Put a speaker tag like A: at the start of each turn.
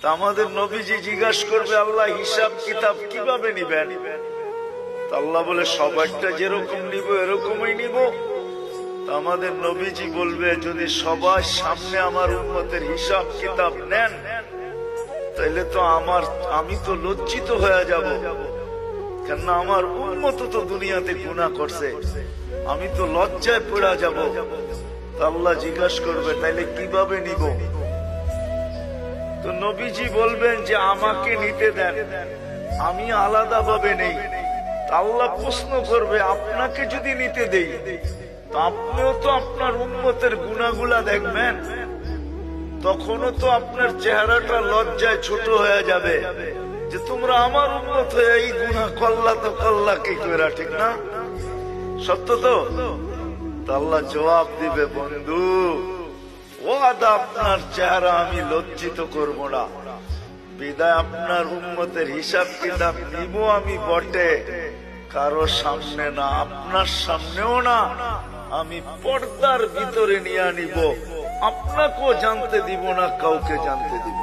A: তা আমাদের নবীজি জিজ্ঞাসা করবে, আল্লাহ হিসাব কিতাব কিভাবে নিবেন? আল্লাহ বলে, সবারটা যেরকম নিব এরকমই নিব। আমাদের নবীজি বলবে, যদি সবার সামনে আমার উম্মতের হিসাব কিতাব নেন, তাইলে তো আমি তো লজ্জিত হয়ে যাব, কেননা আমার উম্মত তো দুনিয়াতে গুনাহ করছে, আমি তো লজ্জায় পড়ে যাব। আল্লাহ জিজ্ঞাসা করবে, তাইলে কিভাবে নিব? তো নবীজি বলবেন যে আমাকে নিতে দেন, আমি আলাদা ভাবে নেই। আল্লাহ প্রশ্ন করবে, আপনাকে যদি নিতে দেই, তো আপনিও তো আপনার উম্মতের গুনাহগুলা দেখবেন, তখনও তো আপনার চেহারাটা লজ্জায় ছোট হয়ে যাবে যে তোমরা আমার উম্মত হয়ে এই গুনাহ করলা, তো করলা কি করে, ঠিক না? সত্য তো? আল্লাহ জবাব দিবে, বন্ধু ওয়াদা, আপনার চেহারা আমি লজ্জিত করব না, বিদায় আপনার উম্মতের হিসাব কিতাব নিব আমি বটে, কারো সামনে না, আপনার সামনেও না, আমি পর্দার ভিতরে নিয়ে নিব, আপনাকেও জানতে দিব না, কাউকে জানতে দিব।